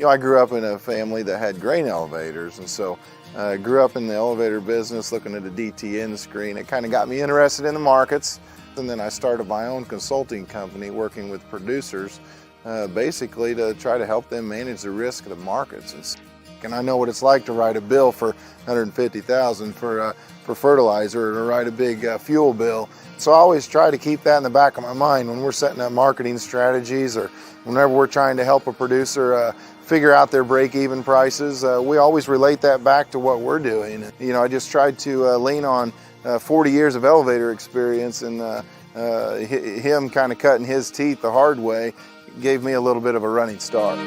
I grew up in a family that had grain elevators, and so I grew up in the elevator business looking at a DTN screen. It kind of got me interested in the markets, and then I started my own consulting company working with producers, basically to try to help them manage the risk of the markets. And I know what it's like to write a bill for $150,000 for fertilizer, or to write a big fuel bill. So I always try to keep that in the back of my mind when we're setting up marketing strategies, or whenever we're trying to help a producer figure out their break-even prices. We always relate that back to what we're doing. I just tried to lean on 40 years of elevator experience, and him kind of cutting his teeth the hard way gave me a little bit of a running start.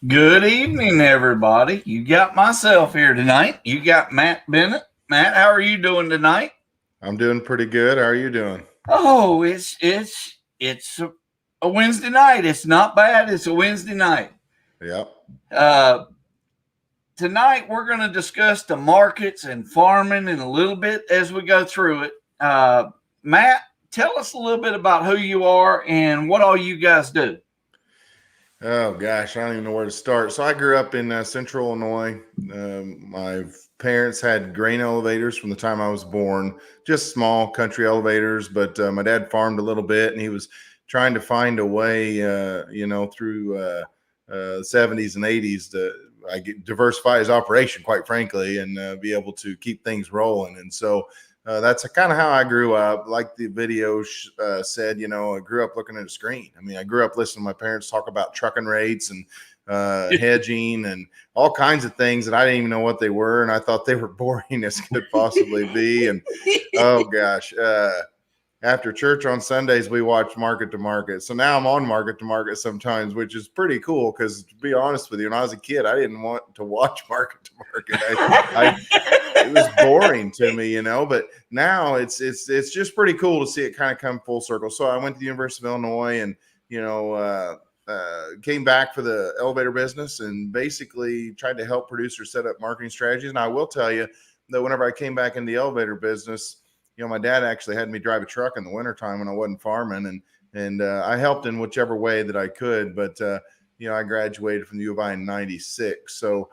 Good evening, everybody. You got myself here tonight. You got Matt Bennett. Matt, how are you doing tonight? I'm doing pretty good. How are you doing? Oh, it's a Wednesday night. It's not bad. It's a Wednesday night. Yep. Tonight we're going to discuss the markets and farming in a little bit as we go through it. Matt, tell us a little bit about who you are and what all you guys do. Oh gosh, I don't even know where to start. So I grew up in Central Illinois. My parents had grain elevators from the time I was born, just small country elevators. But my dad farmed a little bit, and he was trying to find a way, through the 70s and 80s to diversify his operation, quite frankly, and be able to keep things rolling. And so that's kind of how I grew up. Like the video said, I grew up looking at a screen. I mean, I grew up listening to my parents talk about trucking rates and hedging and all kinds of things that I didn't even know what they were, and I thought they were boring as could possibly be. And oh gosh, after church on Sundays, we watch Market to Market. So now I'm on Market to Market sometimes, which is pretty cool because, to be honest with you, when I was a kid, I didn't want to watch Market to Market. It was boring to me, but now it's just pretty cool to see it kind of come full circle. So I went to the University of Illinois and, came back for the elevator business and basically tried to help producers set up marketing strategies. And I will tell you that whenever I came back in the elevator business, my dad actually had me drive a truck in the wintertime when I wasn't farming, and I helped in whichever way that I could. But, I graduated from the U of I in 96. So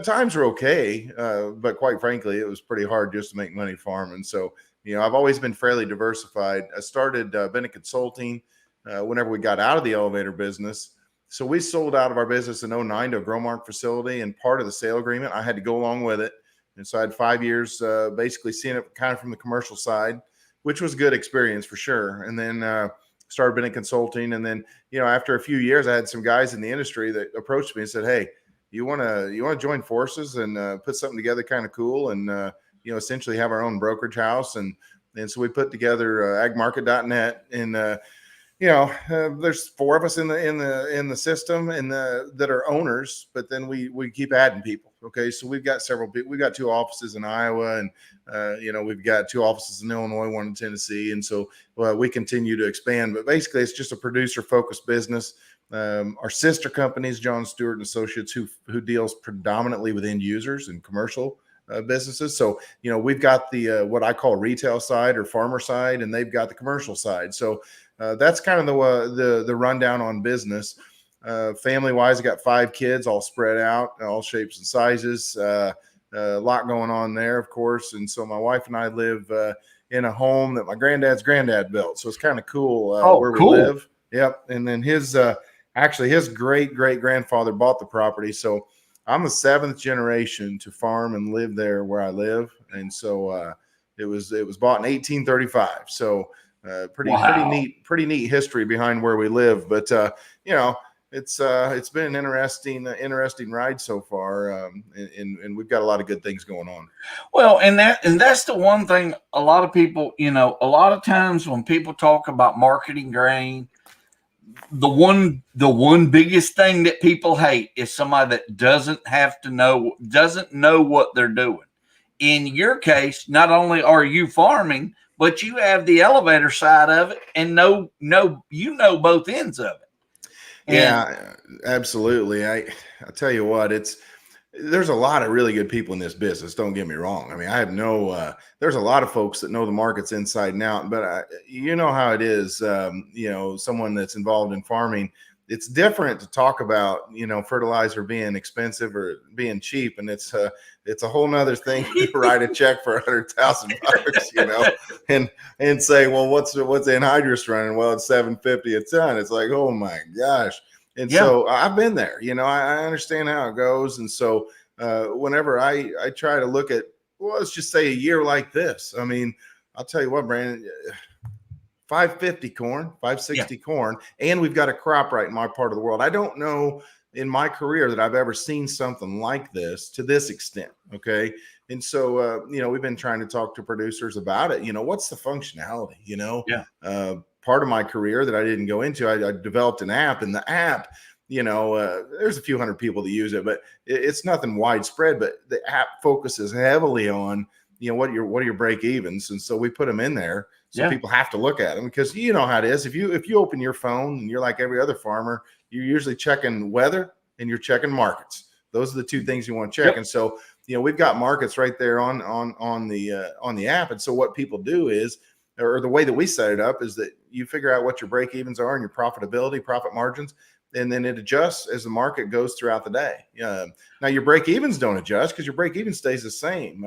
times were okay, but quite frankly, it was pretty hard just to make money farming. So, I've always been fairly diversified. I started Bennett Consulting whenever we got out of the elevator business. So we sold out of our business in 2009 to a Growmark facility, and part of the sale agreement, I had to go along with it. And so I had 5 years basically seeing it kind of from the commercial side, which was a good experience for sure. And then started Bennett Consulting. And then, after a few years, I had some guys in the industry that approached me and said, "Hey, you want to join forces and put something together kind of cool and, essentially have our own brokerage house." And so we put together agmarket.net, and, there's 4 of us in the system and that are owners, but then we keep adding people. Okay. So we've got several people. We've got 2 offices in Iowa, and, we've got 2 offices in Illinois, 1 in Tennessee. And so we continue to expand, but basically it's just a producer focused business. Our sister companies, John Stewart and Associates, who deals predominantly with end users and commercial businesses. So, we've got the what I call retail side or farmer side, and they've got the commercial side. So that's kind of the rundown on business. Family wise, I got 5 kids, all spread out, all shapes and sizes. A lot going on there, of course. And so my wife and I live in a home that my granddad's granddad built. So it's kind of cool where we live. Yep. And then his great grandfather bought the property. So I'm the 7th generation to farm and live there where I live. And so it was bought in 1835. So pretty neat history behind where we live. But it's been an interesting ride so far, and we've got a lot of good things going on. Well, and that's the one thing a lot of people, a lot of times when people talk about marketing grain, the one biggest thing that people hate is somebody that doesn't know what they're doing. In your case, not only are you farming, but you have the elevator side of it, and know both ends of it. Yeah, absolutely. I tell you what, there's a lot of really good people in this business. Don't get me wrong. I mean, I have there's a lot of folks that know the markets inside and out, but you know how it is. Someone that's involved in farming, it's different to talk about, fertilizer being expensive or being cheap. And it's a whole nother thing to write a check for $100,000, and say, well, what's anhydrous running? Well, it's $750 a ton. It's like, oh my gosh. And so I've been there, I understand how it goes. And so whenever I try to look at, well, let's just say a year like this, I mean, I'll tell you what, Brandon, 550 corn, 560 corn, and we've got a crop right in my part of the world. I don't know in my career that I've ever seen something like this to this extent. Okay. And so, we've been trying to talk to producers about it. What's the functionality, part of my career that I didn't go into, I developed an app, and the app, there's a few hundred people that use it, but it's nothing widespread. But the app focuses heavily on, what are your break evens, and so we put them in there, so people have to look at them, because you know how it is. If you open your phone and you're like every other farmer, you're usually checking weather and you're checking markets. Those are the two things you want to check. And so, we've got markets right there on the app. And so what people do is, or the way that we set it up, is that you figure out what your break evens are and your profitability, profit margins, and then it adjusts as the market goes throughout the day. Now your break evens don't adjust, because your break even stays the same.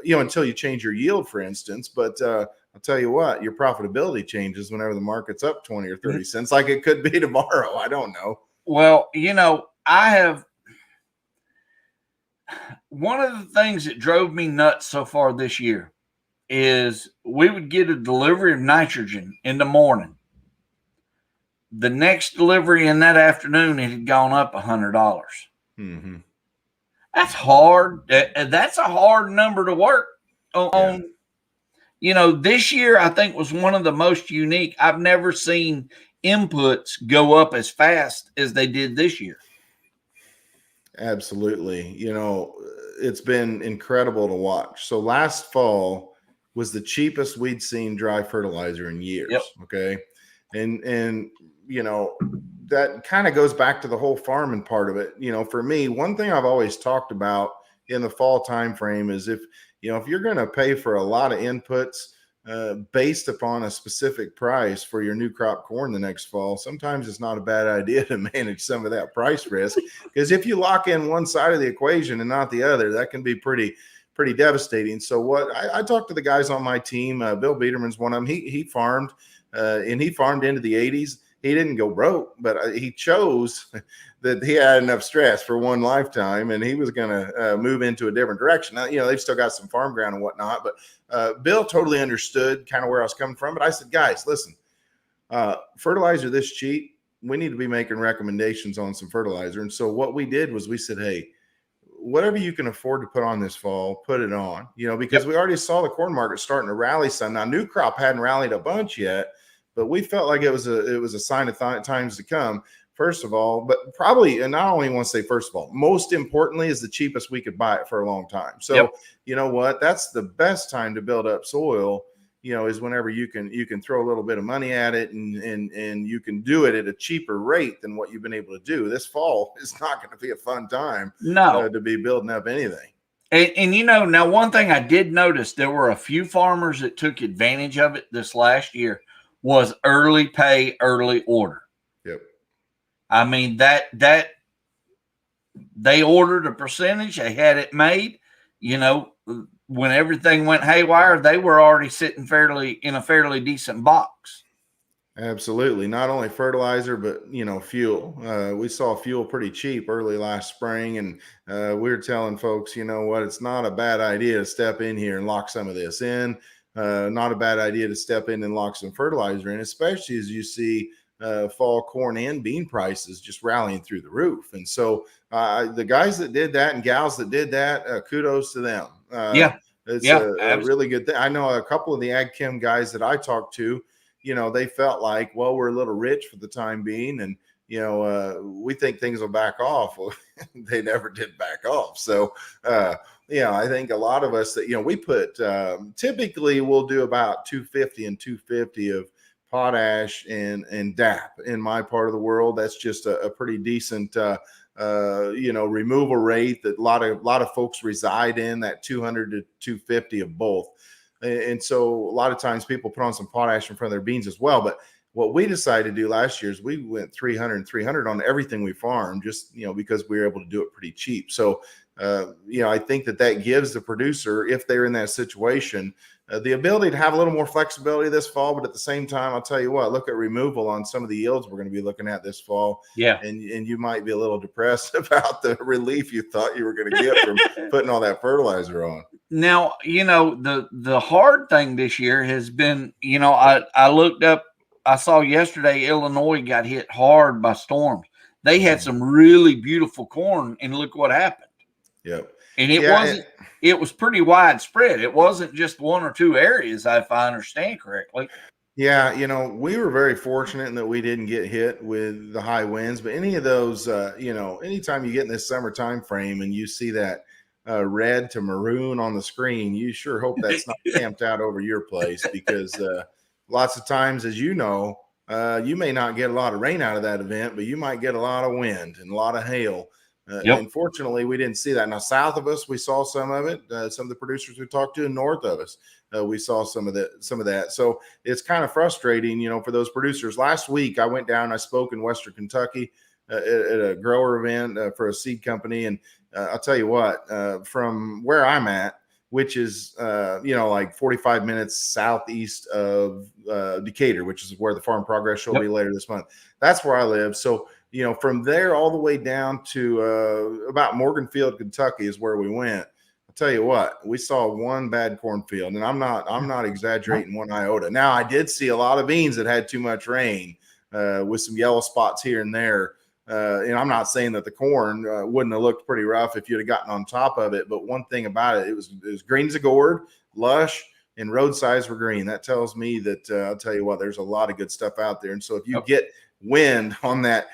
Until you change your yield, for instance. But I'll tell you what, your profitability changes whenever the market's up 20 or 30 cents, like it could be tomorrow. I don't know. Well, I have, one of the things that drove me nuts so far this year is we would get a delivery of nitrogen in the morning. The next delivery in that afternoon, it had gone up $100. Mm-hmm. That's hard. That's a hard number to work on. This year I think was one of the most unique. I've never seen inputs go up as fast as they did this year. Absolutely. It's been incredible to watch. So last fall was the cheapest we'd seen dry fertilizer in years. Okay. And that kind of goes back to the whole farming part of it. For me, one thing I've always talked about in the fall time frame is, if you're going to pay for a lot of inputs based upon a specific price for your new crop corn the next fall, sometimes it's not a bad idea to manage some of that price risk, because if you lock in one side of the equation and not the other, that can be pretty devastating. So what I talked to the guys on my team, Bill Biederman's one of them. He farmed and he farmed into the 80s. He didn't go broke, but he chose that he had enough stress for one lifetime, and he was going to move into a different direction. Now, they've still got some farm ground and whatnot, but Bill totally understood kind of where I was coming from. But I said, guys, listen, fertilizer this cheap, we need to be making recommendations on some fertilizer. And so what we did was we said, hey, whatever you can afford to put on this fall, put it on, because we already saw the corn market starting to rally some. Now, new crop hadn't rallied a bunch yet, but we felt like it was a sign of times to come, first of all. But probably, and I don't even want to say first of all, most importantly, is the cheapest we could buy it for a long time. So you know what? That's the best time to build up soil, is whenever you can throw a little bit of money at it, and you can do it at a cheaper rate than what you've been able to do. This fall is not going to be a fun time to be building up anything. And now one thing I did notice, there were a few farmers that took advantage of it this last year, was early pay, early order. Yep. I mean, that they ordered a percentage, they had it made, when everything went haywire, they were already sitting in a fairly decent box. Absolutely. Not only fertilizer, but, fuel. We saw fuel pretty cheap early last spring, and we were telling folks, what, it's not a bad idea to step in here and lock some of this in. Not a bad idea to step in and lock some fertilizer in, especially as you see fall corn and bean prices just rallying through the roof. And so the guys that did that and gals that did that, kudos to them. It's a really good thing. I know a couple of the ag chem guys that I talked to, they felt like, well, we're a little rich for the time being, and we think things will back off. Well, they never did back off. So I think a lot of us that, we put, typically we'll do about 250 and 250 of potash and DAP in my part of the world. That's just a pretty decent removal rate that a lot of folks reside in, that 200 to 250 of both. And so a lot of times people put on some potash in front of their beans as well. But what we decided to do last year is we went 300 and 300 on everything we farmed, just, because we were able to do it pretty cheap. So, I think that gives the producer, if they're in that situation, the ability to have a little more flexibility this fall. But at the same time, I'll tell you what, look at removal on some of the yields we're going to be looking at this fall. Yeah. And you might be a little depressed about the relief you thought you were going to get from putting all that fertilizer on. Now, the hard thing this year has been, I looked up, I saw yesterday Illinois got hit hard by storms. They had some really beautiful corn, and look what happened. Yep. And it was pretty widespread. It wasn't just one or two areas, if I understand correctly. Yeah, we were very fortunate in that we didn't get hit with the high winds, but any of those, anytime you get in this summer time frame and you see that red to maroon on the screen, you sure hope that's not camped out over your place, because lots of times, as you know, you may not get a lot of rain out of that event, but you might get a lot of wind and a lot of hail. And fortunately, we didn't see that. Now, south of us, we saw some of it. Some of the producers we talked to, north of us, we saw some of that. So it's kind of frustrating, for those producers. Last week, I went down. I spoke in Western Kentucky at a grower event for a seed company, and I'll tell you what, from where I'm at, which is like 45 minutes southeast of Decatur, which is where the Farm Progress Show will be later this month. That's where I live. So from there all the way down to about Morganfield, Kentucky is where we went. I'll tell you what, we saw one bad cornfield, and I'm not exaggerating one iota. Now, I did see a lot of beans that had too much rain with some yellow spots here and there. And I'm not saying that the corn wouldn't have looked pretty rough if you'd have gotten on top of it. But one thing about it, it was green as a gourd, lush, and road size were green. That tells me that I'll tell you what, there's a lot of good stuff out there. And so if you get wind on that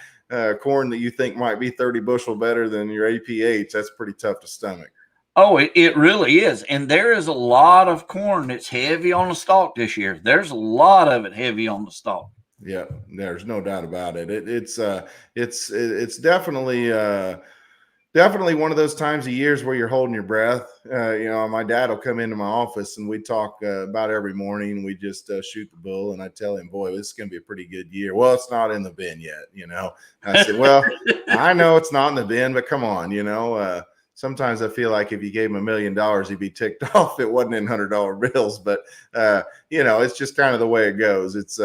corn that you think might be 30 bushel better than your APH, that's pretty tough to stomach. Oh, it really is. And there is a lot of corn that's heavy on the stalk this year. There's a lot of it heavy on the stalk. Yeah, there's no doubt about it. It's definitely one of those times of years where you're holding your breath. My dad will come into my office and we talk about every morning. We just shoot the bull, and I tell him, boy, this is going to be a pretty good year. Well, it's not in the bin yet. I said, well, I know it's not in the bin, but come on, sometimes I feel like if you gave him $1 million, he'd be ticked off. It wasn't in $100 bills, but it's just kind of the way it goes. It's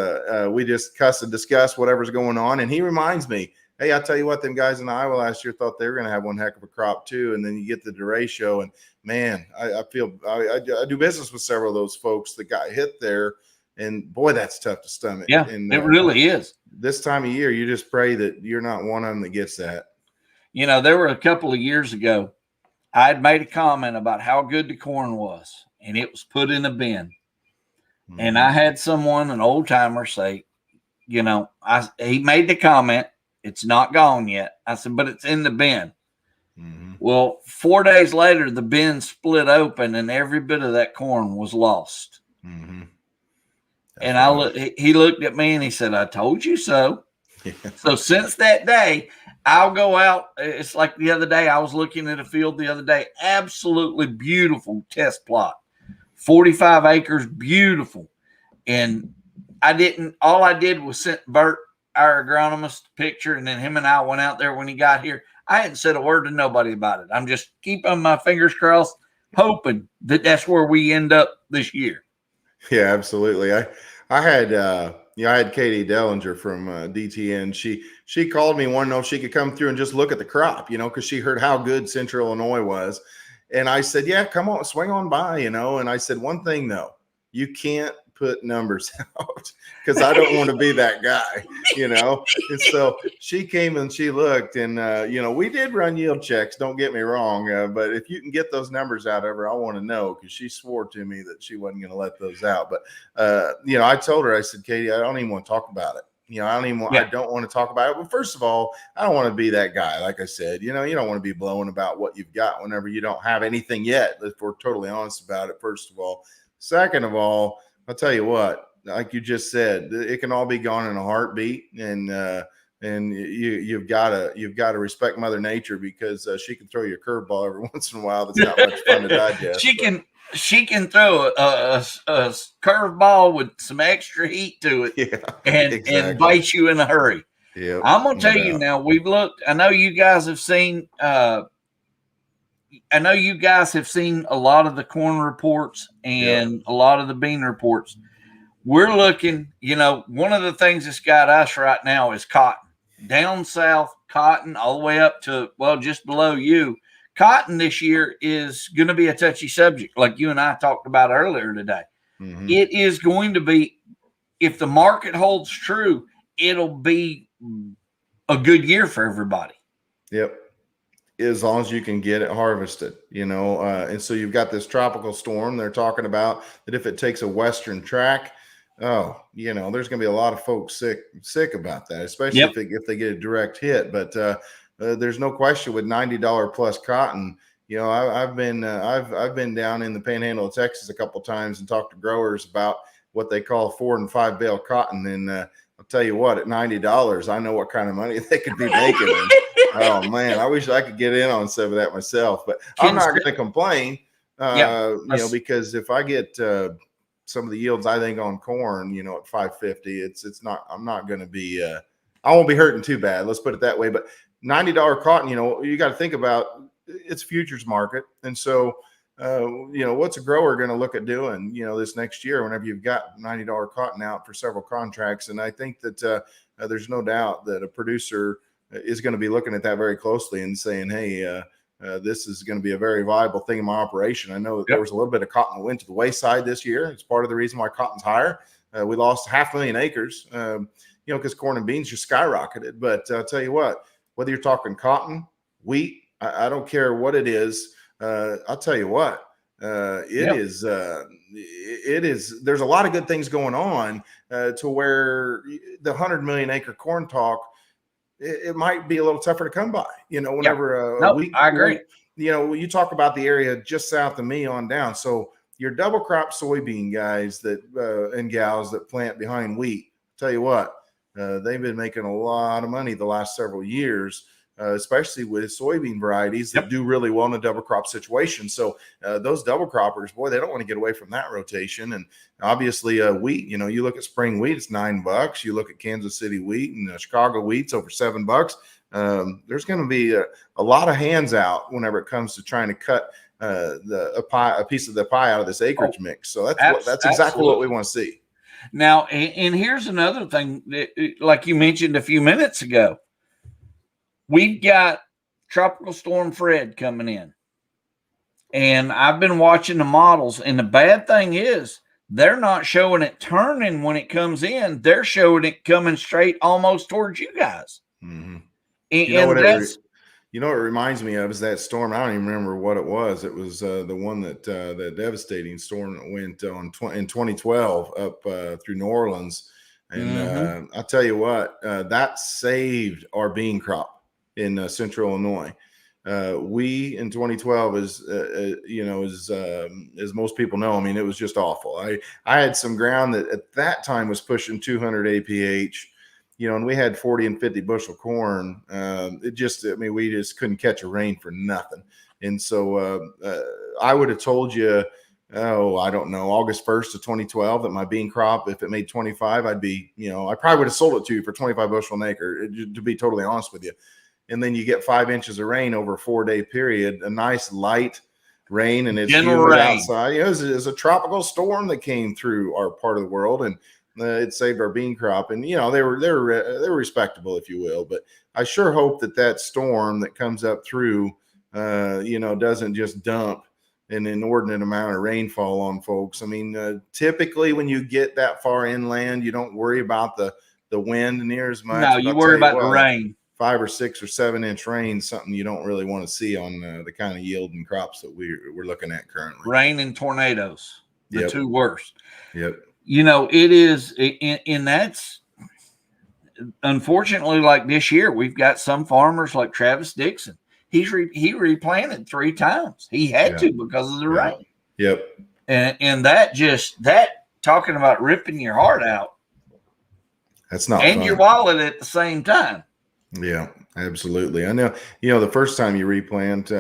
we just cuss and discuss whatever's going on. And he reminds me, hey, I tell you what, them guys in Iowa last year thought they were going to have one heck of a crop too. And then you get the derecho, and man, I feel I do business with several of those folks that got hit there, and boy, that's tough to stomach. Yeah, and, it really is. This time of year, you just pray that you're not one of them that gets that. There were a couple of years ago, I had made a comment about how good the corn was, and it was put in a bin. Mm-hmm. And I had someone, an old timer, say, he made the comment, it's not gone yet. I said, but it's in the bin. Mm-hmm. Well, 4 days later, the bin split open, and every bit of that corn was lost. Mm-hmm. And he looked at me and he said, I told you so. Yeah. So since that day, I'll go out. It's like the other day, I was looking at a field the other day, absolutely beautiful test plot, 45 acres, beautiful. And all I did was send Bert, our agronomist, picture, and then him and I went out there when he got here. I hadn't said a word to nobody about it. I'm just keeping my fingers crossed, hoping that that's where we end up this year. Yeah, absolutely. I had I had Katie Dellinger from DTN. She called me, wanted to know if she could come through and just look at the crop, because she heard how good Central Illinois was. And I said, yeah, come on, swing on by, And I said, one thing though, you can't put numbers out because I don't want to be that guy, And so she came and she looked, and we did run yield checks, don't get me wrong, but if you can get those numbers out of her, I want to know, because she swore to me that she wasn't going to let those out. But I told her, I said, Katie, I don't even want to talk about it. I don't want to talk about it. But first of all, I don't want to be that guy. Like I said, you don't want to be blowing about what you've got whenever you don't have anything yet, if we're totally honest about it, first of all. Second of all, I'll tell you what, like you just said, it can all be gone in a heartbeat. And and you've got to respect Mother Nature, because she can throw you a curveball every once in a while. That's not much fun to digest. She can throw a curveball with some extra heat to it, and bite you in a hurry. Yeah, I'm gonna tell you now. We've looked. I know you guys have seen. I know you guys have seen a lot of the corn reports and a lot of the bean reports. We're looking, one of the things that's got us right now is cotton. Down south, cotton all the way up to, just below you. Cotton this year is going to be a touchy subject, like you and I talked about earlier today. Mm-hmm. It is going to be, if the market holds true, it'll be a good year for everybody. Yep. As long as you can get it harvested, and so you've got this tropical storm. They're talking about that if it takes a western track, there's going to be a lot of folks sick about that, especially if they get a direct hit. But there's no question with $90 plus cotton. I've been down in the Panhandle of Texas a couple of times and talked to growers about what they call 4 and 5 bale cotton, and I'll tell you what, at $90, I know what kind of money they could be making. And, oh man, I wish I could get in on some of that myself, but I'm not going to complain, because if I get some of the yields I think on corn, at 550, I'm not going to be, I won't be hurting too bad. Let's put it that way. But $90 cotton, you got to think about it's futures market. And so, what's a grower going to look at doing, this next year whenever you've got $90 cotton out for several contracts? And I think that there's no doubt that a producer is going to be looking at that very closely and saying, hey, this is going to be a very viable thing in my operation. I know that there was a little bit of cotton that went to the wayside this year. It's part of the reason why cotton's higher. We lost 500,000 acres, because corn and beans just skyrocketed. But I'll tell you what, whether you're talking cotton, wheat, I don't care what it is. I'll tell you what, it is. There's a lot of good things going on to where the 100 million acre corn talk, it might be a little tougher to come by, whenever I agree. You talk about the area just south of me on down. So your double crop soybean guys and gals that plant behind wheat, tell you what, they've been making a lot of money the last several years, especially with soybean varieties that do really well in a double crop situation. So those double croppers, boy, they don't want to get away from that rotation. And obviously wheat, you look at spring wheat, it's $9. You look at Kansas City wheat and Chicago wheat's over $7. There's going to be a lot of hands out whenever it comes to trying to cut a piece of the pie out of this acreage mix. So that's exactly what we want to see. Now, and here's another thing, like you mentioned a few minutes ago. We've got Tropical Storm Fred coming in, and I've been watching the models, and the bad thing is they're not showing it turning when it comes in. They're showing it coming straight almost towards you guys. Mm-hmm. And what it reminds me of is that storm. I don't even remember what it was. It was the one that the devastating storm that went in 2012 up through New Orleans. And I'll tell you what, that saved our bean crop in central Illinois. We in 2012 as most people know, I mean, it was just awful. I had some ground that at that time was pushing 200 APH, and we had 40 and 50 bushel corn. We just couldn't catch a rain for nothing. And so I would have told you, I don't know, August 1st of 2012 that my bean crop, if it made 25, I'd be, I probably would have sold it to you for 25 bushel an acre, to be totally honest with you. And then you get 5 inches of rain over a 4-day period, a nice light rain, and it's humid outside. It was a tropical storm that came through our part of the world, and it saved our bean crop. And they were respectable, if you will. But I sure hope that storm that comes up through, doesn't just dump an inordinate amount of rainfall on folks. I mean, typically when you get that far inland, you don't worry about the wind near as much. No, you worry about the rain. 5 or 6 or 7 inch rain, something you don't really want to see on the kind of yield and crops that we're looking at currently. Rain and tornadoes, the two worst. Yep. It is, and that's unfortunately, like this year, we've got some farmers like Travis Dixon. He replanted 3 times. He had to because of the rain. Yep. And that talking about ripping your heart out. That's not and fun. Your wallet at the same time. Yeah, absolutely. I know, the first time you replant,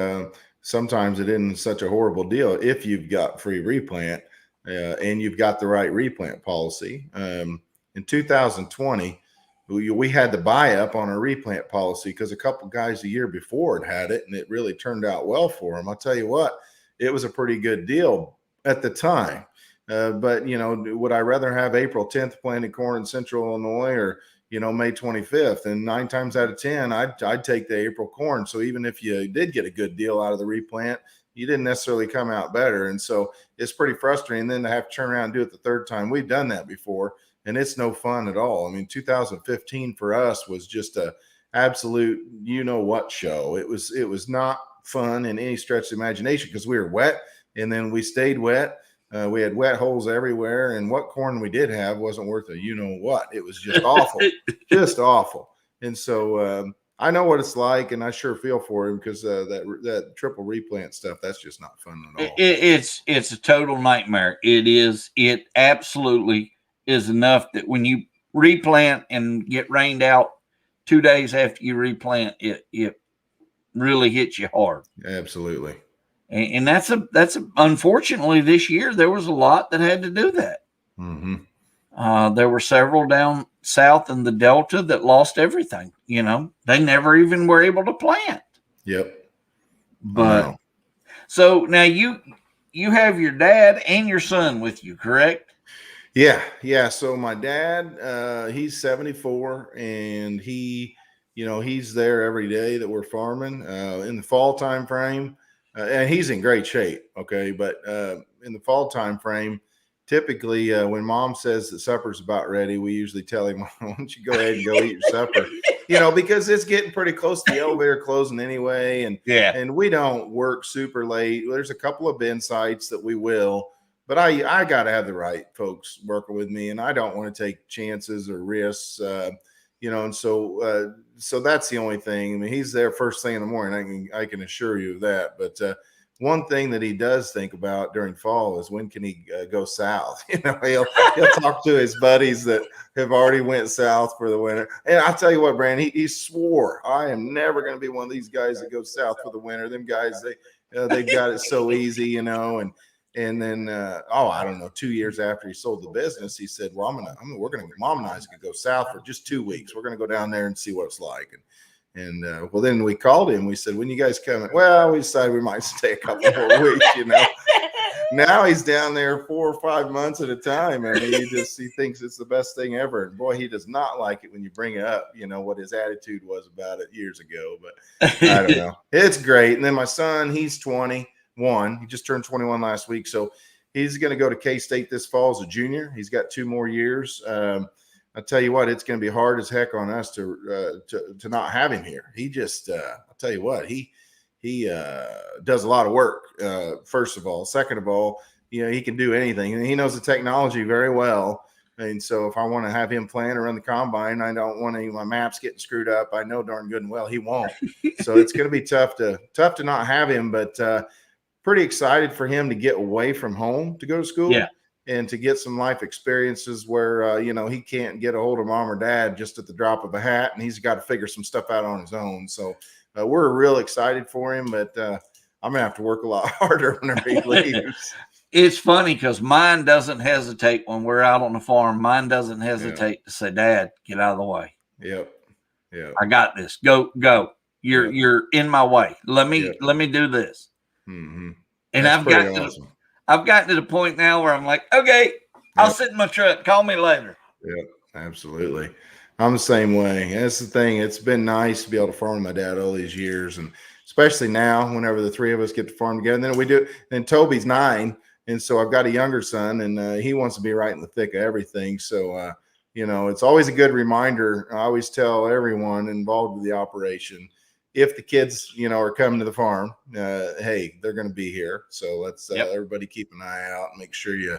sometimes it isn't such a horrible deal if you've got free replant and you've got the right replant policy. In 2020, we had to buy up on our replant policy because a couple guys a year before had it, and it really turned out well for them. I'll tell you what, it was a pretty good deal at the time. But would I rather have April 10th planted corn in Central Illinois or May 25th? And 9 times out of 10, I'd take the April corn. So even if you did get a good deal out of the replant, you didn't necessarily come out better. And so it's pretty frustrating then to have to turn around and do it the third time. We've done that before, and it's no fun at all. I mean, 2015 for us was just a absolute what show. It was not fun in any stretch of the imagination because we were wet, and then we stayed wet. We had wet holes everywhere, and what corn we did have wasn't worth a what. It was just awful, just awful. And so I know what it's like, and I sure feel for him because that triple replant stuff, that's just not fun at all. It's a total nightmare. It is. It absolutely is enough that when you replant and get rained out 2 days after you replant, it really hits you hard. Absolutely. And that's unfortunately this year there was a lot that had to do that. Mm-hmm. There were several down south in the Delta that lost everything. They never even were able to plant. Yep. But so now you have your dad and your son with you, correct? Yeah. So my dad, he's 74, and he's there every day that we're farming in the fall time frame. And he's in great shape. Okay. But in the fall time frame, typically when mom says that supper's about ready, we usually tell him, why don't you go ahead and go eat your supper, because it's getting pretty close to the elevator closing anyway. And we don't work super late. There's a couple of bin sites that we will, but I got to have the right folks working with me, and I don't want to take chances or risks, and so that's the only thing. I mean, he's there first thing in the morning. I can assure you of that. But one thing that he does think about during fall is when can he go south? He'll talk to his buddies that have already went south for the winter. And I'll tell you what, Brandon, he swore, I am never going to be one of these guys that goes south for the winter. Them guys, they've got it so easy, And then, I don't know, 2 years after he sold the business, he said, well, mom and I is going to go south for just 2 weeks. We're going to go down there and see what it's like. And well, then we called him. We said, when you guys coming? Well, we decided we might stay a couple more weeks, Now he's down there 4 or 5 months at a time. I mean, he thinks it's the best thing ever. And boy, he does not like it when you bring it up, what his attitude was about it years ago. But I don't know. It's great. And then my son, he's 21. He just turned 21 last week. So he's going to go to K-State this fall as a junior. He's got 2 more years. I'll tell you what, it's going to be hard as heck on us to not have him here. He just, I'll tell you what, he does a lot of work. First of all, second of all, he can do anything, and he knows the technology very well. And so if I want to have him plant or run the combine, I don't want any of my maps getting screwed up. I know darn good and well he won't. So it's going to be tough to not have him, but pretty excited for him to get away from home to go to school. Yeah. And to get some life experiences where, he can't get a hold of mom or dad just at the drop of a hat, and he's got to figure some stuff out on his own. So we're real excited for him, but I'm going to have to work a lot harder whenever he leaves. It's funny because mine doesn't hesitate when we're out on the farm. Mine doesn't hesitate to say, Dad, get out of the way. Yep. I got this. Go. You're in my way. Let me do this. Mm-hmm. And I've gotten to the point now where I'm like, okay, I'll sit in my truck. Call me later. Yep, absolutely. I'm the same way. That's the thing. It's been nice to be able to farm with my dad all these years, and especially now whenever the 3 of us get to farm together. And then we do. And Toby's 9, and so I've got a younger son, and he wants to be right in the thick of everything. So it's always a good reminder. I always tell everyone involved with the operation, if the kids, are coming to the farm, hey, they're going to be here. So let's everybody keep an eye out and make sure you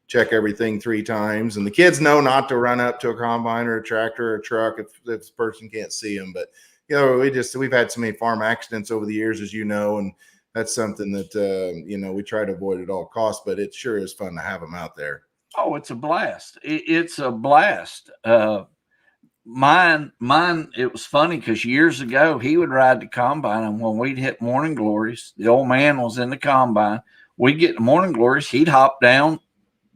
check everything 3 times. And the kids know not to run up to a combine or a tractor or a truck if the person can't see them. But, we've had so many farm accidents over the years, as and that's something that, we try to avoid at all costs. But it sure is fun to have them out there. Oh, it's a blast. It's a blast. mine, it was funny because years ago he would ride the combine, and when we'd hit morning glories, the old man was in the combine. We'd get the morning glories. He'd hop down,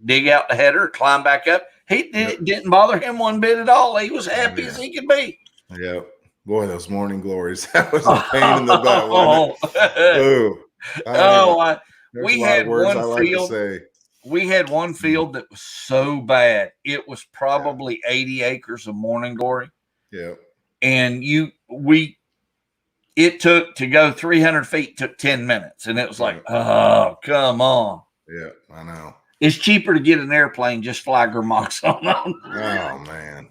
dig out the header, climb back up. It didn't bother him one bit at all. He was happy as he could be. Yep. Boy, those morning glories. That was a pain in the butt, wasn't it? Ooh. We had one field. We had one Mm-hmm. field that was so bad. It was probably 80 acres of morning glory. Yeah. And it took to go 300 feet took 10 minutes. And it was like, oh, come on. Yeah, I know. It's cheaper to get an airplane, just fly Gurmox on them. Oh man.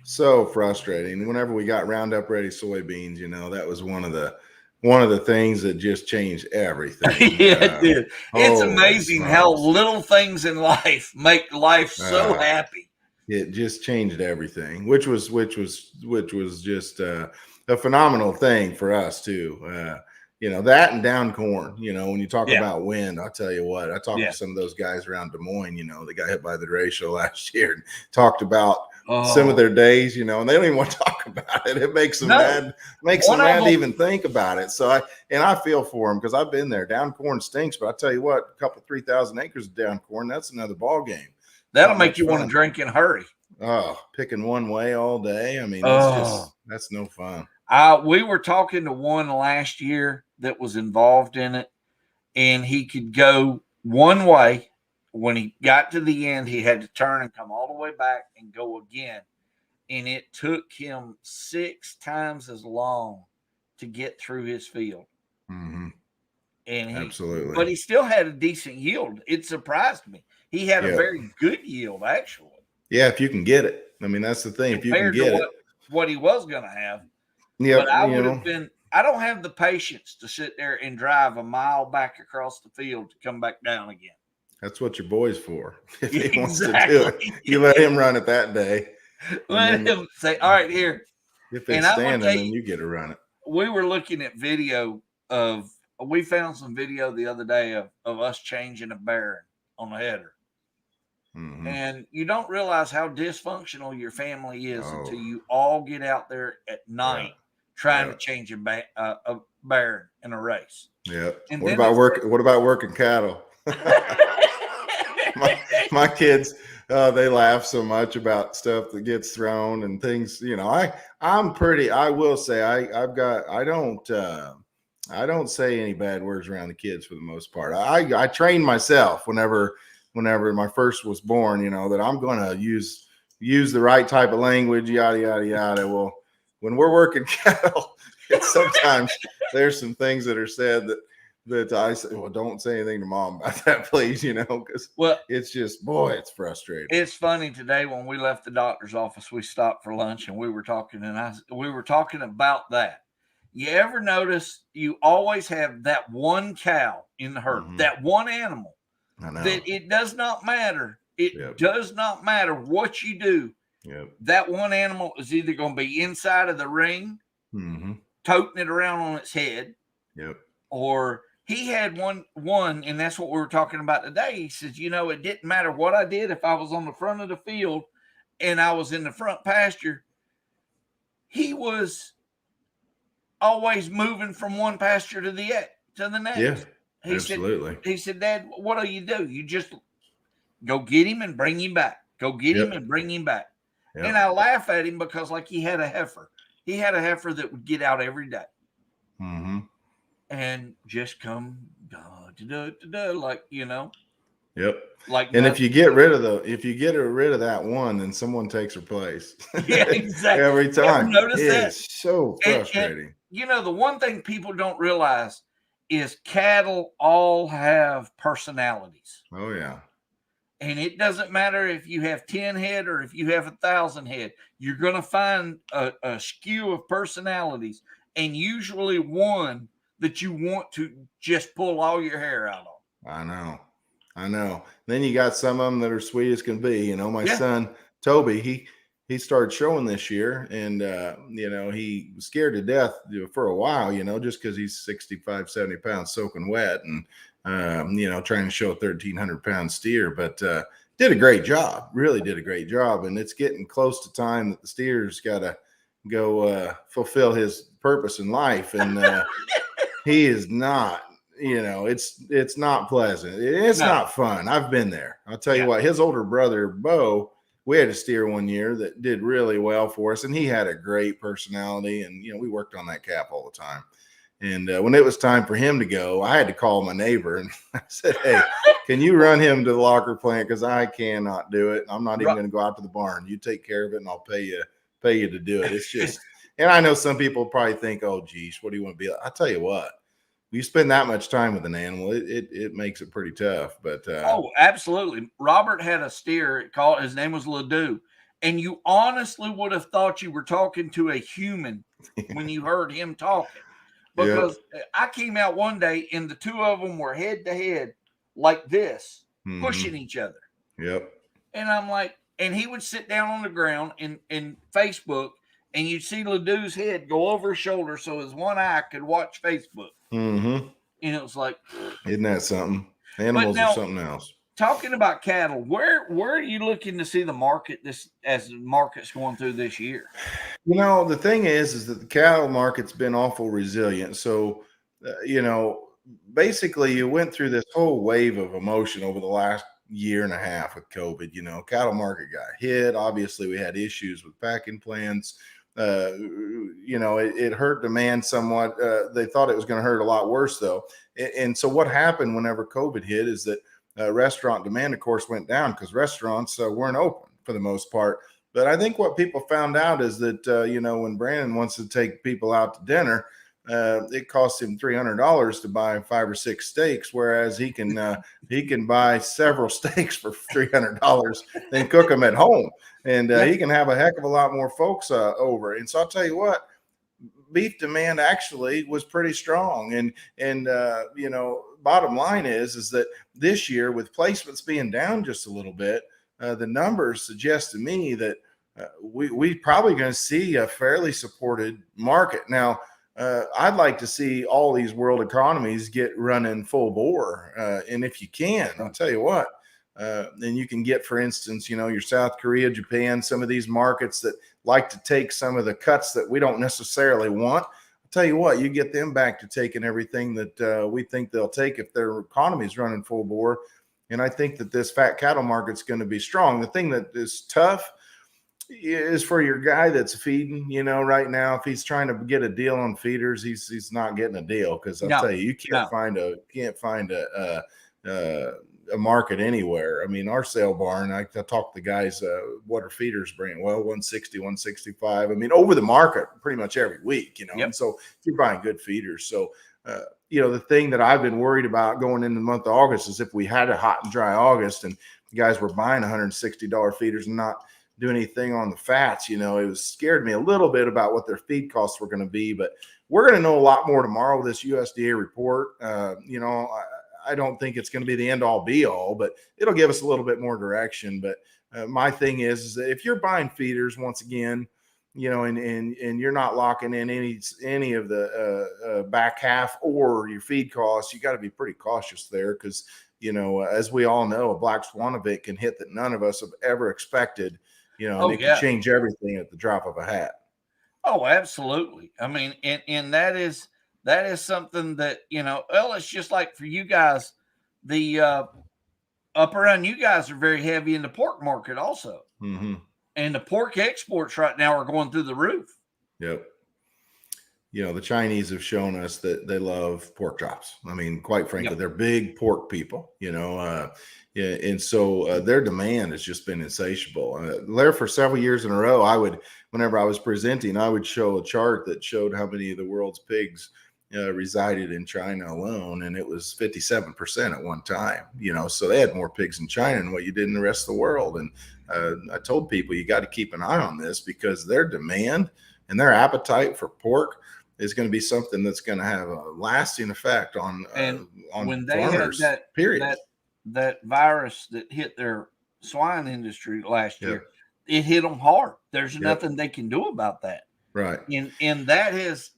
So frustrating. Whenever we got Roundup Ready soybeans, that was one of the things that just changed everything. Yeah, it did. It's amazing how little things in life make life so happy. It just changed everything, which was just a phenomenal thing for us too. That and down corn. When you talk about wind, I'll tell you what. I talked to some of those guys around Des Moines. That got hit by the derecho last year, and talked about some of their days. And they don't even want to talk about it. It makes them mad. Makes them mad to even think about it. So I feel for them because I've been there. Down corn stinks, but I tell you what, a couple 3,000 acres of down corn, that's another ball game. That'll make you want to drink in a hurry. Oh, picking one way all day. I mean, that's no fun. We were talking to one last year that was involved in it, and he could go one way. When he got to the end, he had to turn and come all the way back and go again. And it took him 6 times as long to get through his field. Mm-hmm. And absolutely. But he still had a decent yield. It surprised me. He had a very good yield, actually. Yeah, if you can get it. I mean, that's the thing. If you can get it. What he was going to have. Yeah, but I would have been. I don't have the patience to sit there and drive a mile back across the field to come back down again. That's what your boy's for. If he wants to do it, you let him run it that day. Let him say, "All right, here." If it's standing, then you get to run it. We were looking at video of. We found some video the other day of us changing a bearing on a header. Mm-hmm. And you don't realize how dysfunctional your family is until you all get out there at night trying to change a bearing in a race. Yeah. And what about working cattle? my kids, they laugh so much about stuff that gets thrown and things. I will say I don't say any bad words around the kids for the most part. I trained myself whenever my first was born, that I'm going to use the right type of language, yada, yada, yada. Well, when we're working cattle, sometimes there's some things that are said that I say, well, don't say anything to mom about that, please, because it's just, boy, it's frustrating. It's funny today when we left the doctor's office, we stopped for lunch and we were talking about that. You ever notice you always have that one cow in the herd, that one animal. I know. That it does not matter. It does not matter what you do. Yep. That one animal is either going to be inside of the ring, toting it around on its head. Yep. Or he had one, and that's what we were talking about today. He says, it didn't matter what I did if I was on the front of the field and I was in the front pasture. He was always moving from one pasture to the next. Yeah. Absolutely. He said, Dad, what do? You just go get him and bring him back. Go get him and bring him back. Yep. And I laugh at him because he had a heifer. He had a heifer that would get out every day. Mm-hmm. And just come, Yep. And if you get rid of that one, then someone takes her place. Yeah, exactly. Every time. Notice that? It's so frustrating. And the one thing people don't realize is cattle all have personalities. Oh, yeah. And it doesn't matter if you have 10 head or if you have 1,000 head. You're going to find a skew of personalities, and usually one that you want to just pull all your hair out of. I know. Then you got some of them that are sweet as can be. My son, Toby, he started showing this year, and he was scared to death for a while, just because he's 65, 70 pounds soaking wet and trying to show a 1,300 pound steer. But did a great job, really did a great job. And it's getting close to time that the steer's got to go fulfill his purpose in life. And he is not, it's not pleasant. It's not fun. I've been there. I'll tell you what, his older brother, Bo, we had a steer one year that did really well for us. And he had a great personality. And, we worked on that calf all the time. And when it was time for him to go, I had to call my neighbor and I said, "Hey, can you run him to the locker plant? Because I cannot do it. I'm not even going to go out to the barn. You take care of it, and I'll pay you to do it." It's just, and I know some people probably think, "Oh, geez, what do you want to be like?" I tell you what, you spend that much time with an animal, it makes it pretty tough. But oh, absolutely. Robert had a steer called, his name was Ledoux, and you honestly would have thought you were talking to a human when you heard him talking. Because I came out one day and the two of them were head to head like this, pushing each other. Yep. And I'm like, and he would sit down on the ground in Facebook, and you'd see Ledoux's head go over his shoulder so his one eye could watch Facebook. Mm-hmm. And it was like, isn't that something? Animals are something else. Talking about cattle, where are you looking to see the market as the market's going through this year? The thing is that the cattle market's been awful resilient. So, basically you went through this whole wave of emotion over the last year and a half with COVID. Cattle market got hit. Obviously, we had issues with packing plans. It hurt demand somewhat. They thought it was going to hurt a lot worse, though. And so what happened whenever COVID hit is that restaurant demand, of course, went down because restaurants weren't open for the most part. But I think what people found out is that, when Brandon wants to take people out to dinner, it costs him $300 to buy 5 or 6 steaks, whereas he can buy several steaks for $300 and cook them at home. And he can have a heck of a lot more folks over. And so I'll tell you what, beef demand actually was pretty strong. And bottom line is that this year, with placements being down just a little bit, the numbers suggest to me that we probably going to see a fairly supported market. Now, I'd like to see all these world economies get running full bore. And if you can, I'll tell you what, then you can get, for instance, your South Korea, Japan, some of these markets that like to take some of the cuts that we don't necessarily want. I'll tell you what, you get them back to taking everything that we think they'll take if their economy is running full bore. And I think that this fat cattle market's going to be strong. The thing that is tough is for your guy that's feeding, right now, if he's trying to get a deal on feeders, he's not getting a deal. Cause I'll tell you can't find a market anywhere. I mean, our sale barn, I talk to the guys, what are feeders bringing? Well, 160, 165. I mean, over the market pretty much every week, and so if you're buying good feeders. So, the thing that I've been worried about going into the month of August is if we had a hot and dry August and the guys were buying $160 feeders and not do anything on the fats, it was scared me a little bit about what their feed costs were going to be. But we're going to know a lot more tomorrow with this USDA report. I don't think it's going to be the end all be all, but it'll give us a little bit more direction. But my thing is that if you're buying feeders, once again, and you're not locking in any of the back half or your feed costs, you got to be pretty cautious there because, as we all know, a black swan event can hit that none of us have ever expected, and it can change everything at the drop of a hat. Oh, absolutely. I mean, and that is something that, well, it's just like for you guys, the up around you guys are very heavy in the pork market also. Mm-hmm. And the pork exports right now are going through the roof. Yep. The Chinese have shown us that they love pork chops. I mean, quite frankly, they're big pork people, and so their demand has just been insatiable. There for several years in a row, whenever I was presenting, I would show a chart that showed how many of the world's pigs resided in China alone, and it was 57% at one time. So they had more pigs in China than what you did in the rest of the world. And I told people, you got to keep an eye on this because their demand and their appetite for pork is going to be something that's going to have a lasting effect on when they farmers, had period. That virus that hit their swine industry last year, it hit them hard. There's nothing they can do about that. Right. And that has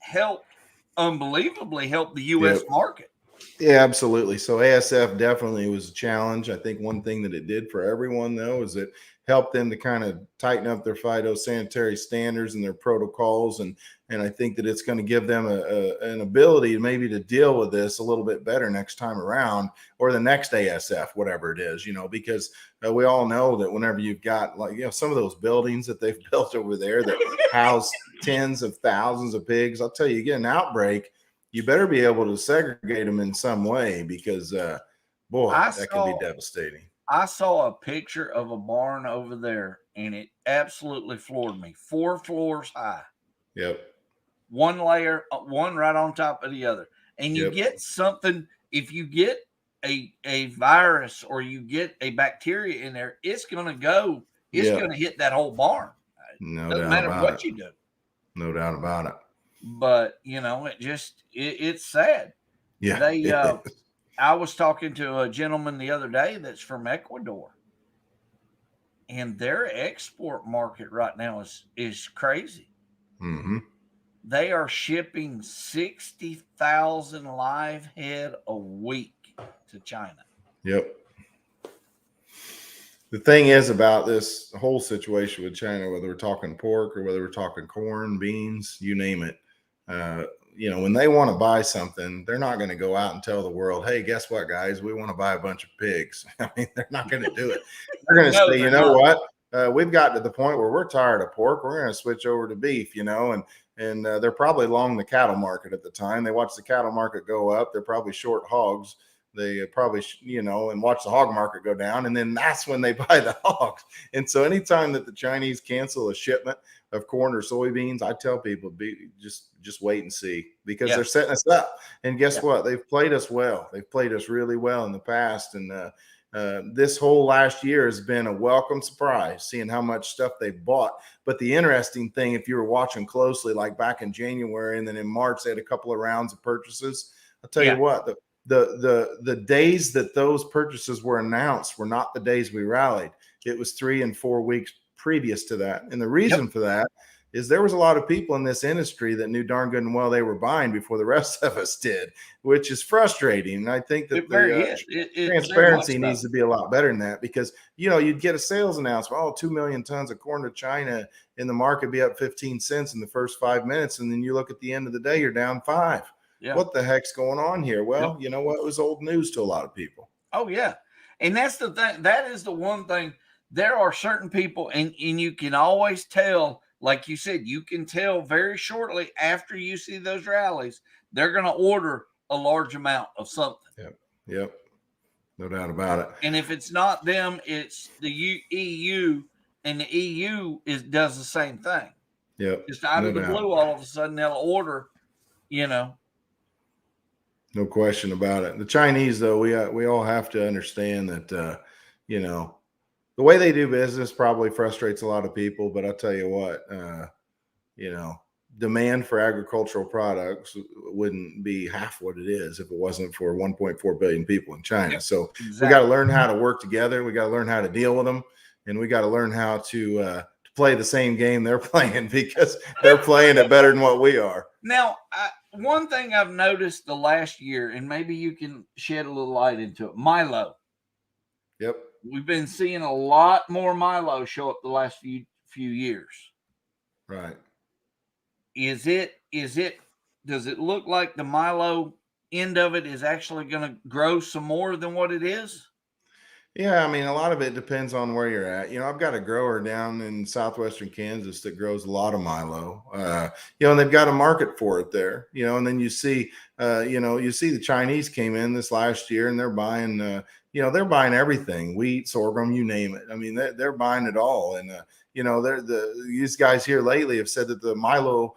unbelievably helped the U.S. market. Yeah, absolutely. So ASF definitely was a challenge. I think one thing that it did for everyone though is it helped them to kind of tighten up their phytosanitary standards and their protocols, and I think that it's going to give them an ability maybe to deal with this a little bit better next time around, or the next ASF, whatever it is, because we all know that whenever you've got, like, some of those buildings that they've built over there that house tens of thousands of pigs, I'll tell you, you get an outbreak, you better be able to segregate them in some way, because boy, that can be devastating. I saw a picture of a barn over there, and it absolutely floored me. 4 floors high. Yep. One layer, one right on top of the other. And you Yep. get something, if you get a virus or you get a bacteria in there, it's going to go, it's going to hit that whole barn. No Doesn't doubt matter about what it. you do. No doubt about it. But it's sad. Yeah. I was talking to a gentleman the other day that's from Ecuador, and their export market right now is crazy. Mm-hmm. They are shipping 60,000 live head a week to China. Yep. The thing is about this whole situation with China, whether we're talking pork or whether we're talking corn, beans, you name it, when they want to buy something, they're not going to go out and tell the world, hey, guess what, guys, we want to buy a bunch of pigs. I mean, they're not going to do it. They're going to say, you know what, we've got to the point where we're tired of pork. We're going to switch over to beef, and they're probably long the cattle market at the time. They watch the cattle market go up. They're probably short hogs. They probably, and watch the hog market go down. And then that's when they buy the hogs. And so anytime that the Chinese cancel a shipment of corn or soybeans, I tell people, just wait and see, because they're setting us up. And guess what? They've played us well. They've played us really well in the past. And this whole last year has been a welcome surprise, seeing how much stuff they've bought. But the interesting thing, if you were watching closely, like back in January and then in March, they had a couple of rounds of purchases. I'll tell you what, the days that those purchases were announced were not the days we rallied. It was 3 and 4 weeks previous to that. And the reason for that is there was a lot of people in this industry that knew darn good and well they were buying before the rest of us did, which is frustrating. And I think that transparency needs to be a lot better than that, because, you'd get a sales announcement, 2 million tons of corn to China, and the market be up 15 cents in the first 5 minutes. And then you look at the end of the day, you're down 5. Yeah. What the heck's going on here? Well, you know what? It was old news to a lot of people. Oh, yeah. And that's the thing. That is the one thing. There are certain people, and you can always tell, like you said, you can tell very shortly after you see those rallies, they're going to order a large amount of something. Yep. No doubt about it. And if it's not them, it's the EU, and the EU does the same thing. Yep. Just out of the blue, all of a sudden they'll order, No question about it. The Chinese, though, we all have to understand that, the way they do business probably frustrates a lot of people. But I'll tell you what, demand for agricultural products wouldn't be half what it is if it wasn't for 1.4 billion people in China. So we got to learn how to work together. We got to learn how to deal with them, and we got to learn how to play the same game they're playing, because they're playing it better than what we are. Now, one thing I've noticed the last year, and maybe you can shed a little light into it, Milo. Yep. We've been seeing a lot more Milo show up the last few years. Right. Does it look like the Milo end of it is actually going to grow some more than what it is? Yeah, I mean, a lot of it depends on where you're at. I've got a grower down in southwestern Kansas that grows a lot of Milo, and they've got a market for it there, and then you see the Chinese came in this last year and they're buying, they're buying everything, wheat, sorghum, you name it. I mean, they're buying it all. And, these guys here lately have said that the Milo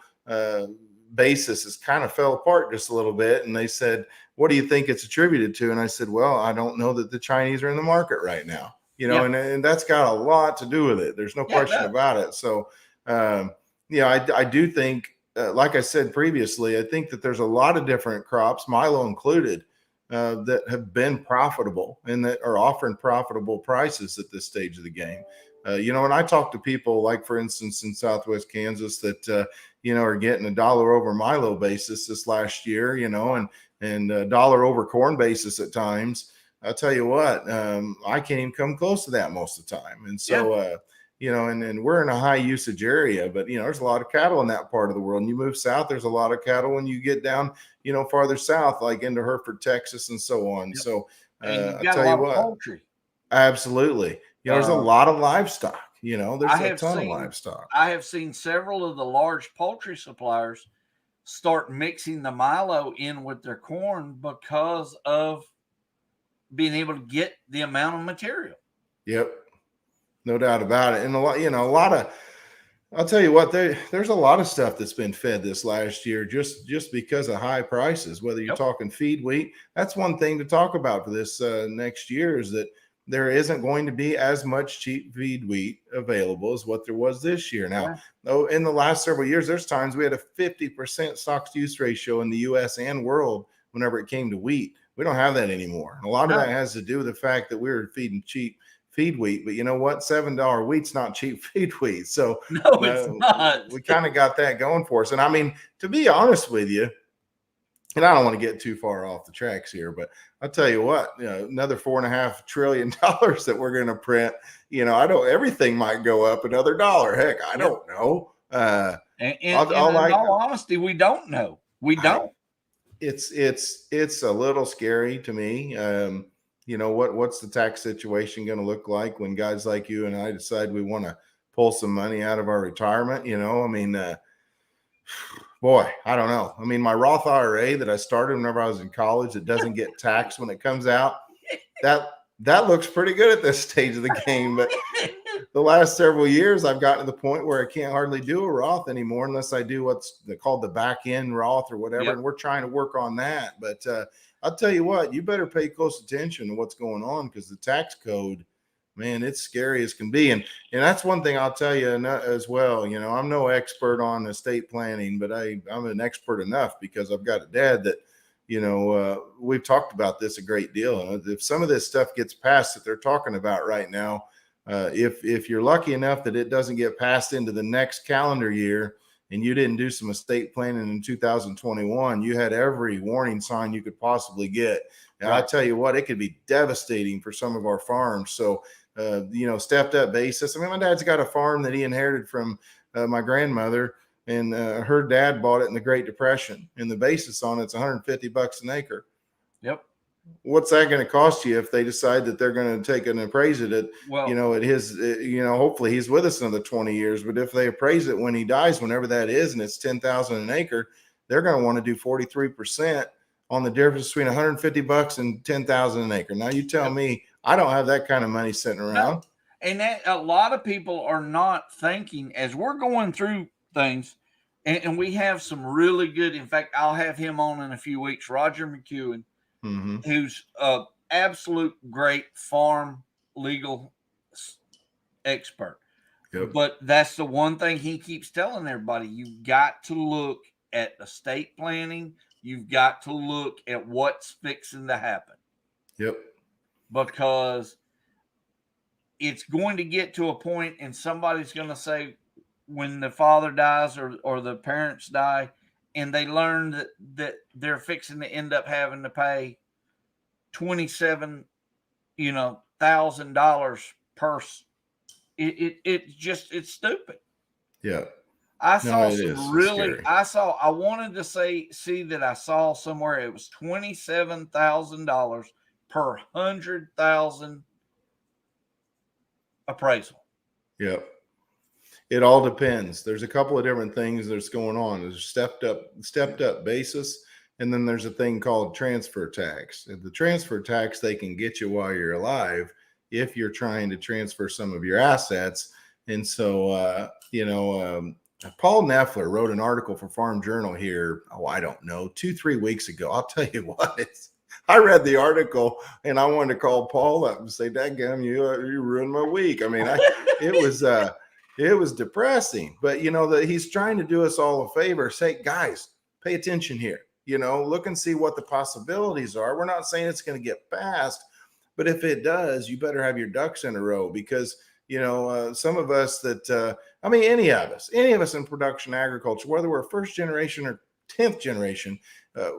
basis has kind of fell apart just a little bit. And they said, what do you think it's attributed to? And I said, well, I don't know that the Chinese are in the market right now, and that's got a lot to do with it. There's no question about it. So, I do think, like I said previously, I think that there's a lot of different crops, Milo included, that have been profitable and that are offering profitable prices at this stage of the game. When I talk to people, like, for instance, in Southwest Kansas that, are getting $1 over Milo basis this last year, and dollar over corn basis at times. I'll tell you what, I can't even come close to that most of the time. And so, and we're in a high usage area, but, there's a lot of cattle in that part of the world. And you move south, there's a lot of cattle. When you get down, farther south, like into Hereford, Texas, and so on. Yep. So And you've I got tell a you lot of what, poultry. absolutely. There's a lot of livestock, there's a ton of livestock. I have seen several of the large poultry suppliers start mixing the Milo in with their corn because of being able to get the amount of material. Yep. No doubt about it. And a lot of, I'll tell you what, there's a lot of stuff that's been fed this last year just because of high prices, whether you're talking feed wheat. That's one thing to talk about for this next year, is that there isn't going to be as much cheap feed wheat available as what there was this year. Now, in the last several years, there's times we had a 50% stocks to use ratio in the U.S. and world whenever it came to wheat. We don't have that anymore. And a lot of that has to do with the fact that we were feeding cheap feed wheat, but you know what? $7 wheat's not cheap feed wheat. So no, it's not. We kind of got that going for us. And I mean, to be honest with you, and I don't want to get too far off the tracks here, but I'll tell you what, another $4.5 trillion that we're going to print. Everything might go up another dollar. Heck, I don't know. In all honesty, we don't know. We don't. It's a little scary to me. What's the tax situation going to look like when guys like you and I decide we want to pull some money out of our retirement? Boy, I don't know. I mean, my Roth IRA that I started whenever I was in college, that doesn't get taxed when it comes out, that looks pretty good at this stage of the game. But the last several years, I've gotten to the point where I can't hardly do a Roth anymore unless I do what's called the back end Roth or whatever. And we're trying to work on that. But I'll tell you what, you better pay close attention to what's going on, because the tax code, man, it's scary as can be. And that's one thing I'll tell you as well. I'm no expert on estate planning, but I'm an expert enough because I've got a dad that, we've talked about this a great deal. If some of this stuff gets passed that they're talking about right now, if you're lucky enough that it doesn't get passed into the next calendar year, and you didn't do some estate planning in 2021, you had every warning sign you could possibly get. And I tell you what, it could be devastating for some of our farms. So, stepped up basis. I mean, my dad's got a farm that he inherited from my grandmother, and her dad bought it in the Great Depression, and the basis on it's $150 an acre. Yep. What's that going to cost you if they decide that they're going to take an appraise it at, at his, hopefully he's with us another 20 years, but if they appraise it when he dies, whenever that is, and it's 10,000 an acre, they're going to want to do 43% on the difference between $150 and 10,000 an acre. Now you tell me, I don't have that kind of money sitting around. No. And that a lot of people are not thinking as we're going through things, and we have some really good, in fact, I'll have him on in a few weeks, Roger McEwen, who's an absolute great farm legal expert. Yep. But that's the one thing he keeps telling everybody. You've got to look at estate planning. You've got to look at what's fixing to happen. Yep. Because it's going to get to a point, and somebody's going to say, when the father dies or the parents die, and they learn that they're fixing to end up having to pay $27,000 per. It's stupid. Yeah. I wanted to see that I saw somewhere it was $27,000 per 100,000 appraisal. Yep. It all depends. There's a couple of different things that's going on. There's stepped up basis, and then there's a thing called transfer tax. And the transfer tax, they can get you while you're alive if you're trying to transfer some of your assets. And so, Paul Neffler wrote an article for Farm Journal here, I don't know, 2-3 weeks ago. I'll tell you what, I read the article and I wanted to call Paul up and say, "Dadgum, you ruined my week." I mean, it was depressing, but that he's trying to do us all a favor. Say, guys, pay attention here. Look and see what the possibilities are. We're not saying it's going to get passed, but if it does, you better have your ducks in a row, because some of us that any of us in production agriculture, whether we're first generation or 10th generation,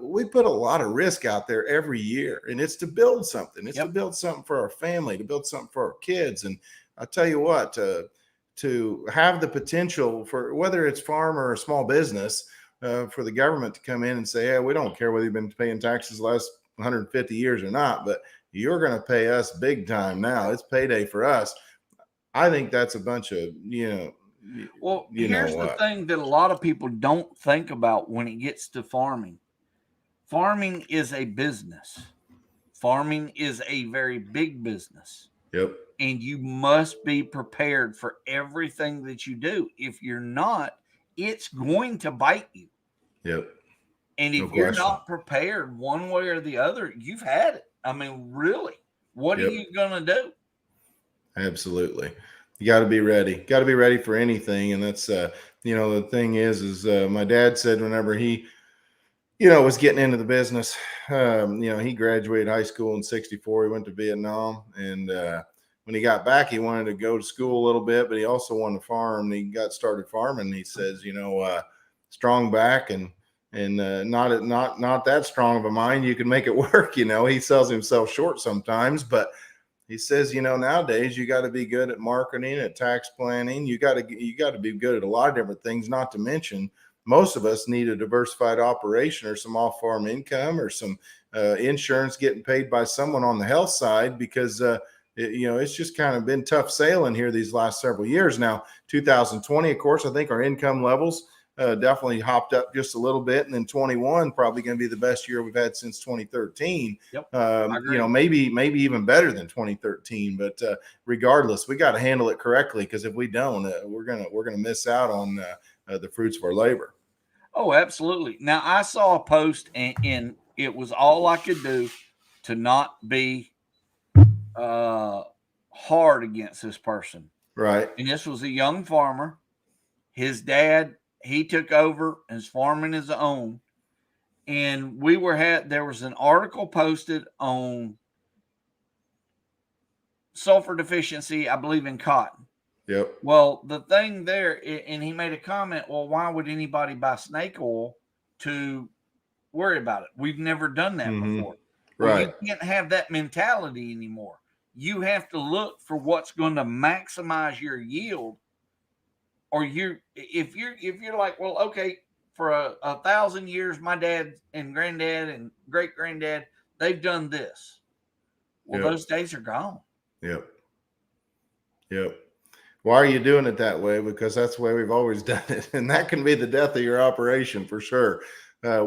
we put a lot of risk out there every year, and it's to build something. It's to build something for our family, to build something for our kids. And I tell you what, to have the potential for whether it's farm or a small business, for the government to come in and say, "Hey, we don't care whether you've been paying taxes the last 150 years or not, but you're going to pay us big time now. It's payday for us." I think that's a bunch of, Well, you know here's the what? thing that a lot of people don't think about when it gets to farming. Farming is a business. Farming is a very big business. Yep. And you must be prepared for everything that you do. If you're not, it's going to bite you. Yep. And No if you're question. not prepared one way or the other, you've had it. I mean, really, what are Yep. you going to do? Absolutely. You got to be ready. Got to be ready for anything. And that's, the thing is my dad said whenever he, was getting into the business, he graduated high school in 64. He went to Vietnam. And when he got back, he wanted to go to school a little bit, but he also wanted to farm. He got started farming. He says, strong back and not that strong of a mind. You can make it work. He sells himself short sometimes, but he says, nowadays you got to be good at marketing, at tax planning. You got to be good at a lot of different things. Not to mention, most of us need a diversified operation or some off-farm income or some insurance getting paid by someone on the health side, because it's just kind of been tough sailing here these last several years. Now, 2020, of course, I think our income levels definitely hopped up just a little bit, and then 21 probably going to be the best year we've had since 2013. Yep. Maybe even better than 2013. But regardless, we got to handle it correctly, because if we don't, we're gonna miss out on the fruits of our labor. Oh, absolutely. Now, I saw a post, and it was all I could do to not be hard against this person. Right. And this was a young farmer. His dad, he took over and is farming his own. And there was an article posted on sulfur deficiency, I believe, in cotton. Yep. Well, the thing there, and he made a comment, well, why would anybody buy snake oil to worry about it? We've never done that before. Well, Right. you can't have that mentality anymore. You have to look for what's going to maximize your yield. Or if you're like, well, okay, for a 1,000 years, my dad and granddad and great granddad, they've done this. Well, those days are gone. Yep. Why are you doing it that way? Because that's the way we've always done it. And that can be the death of your operation for sure.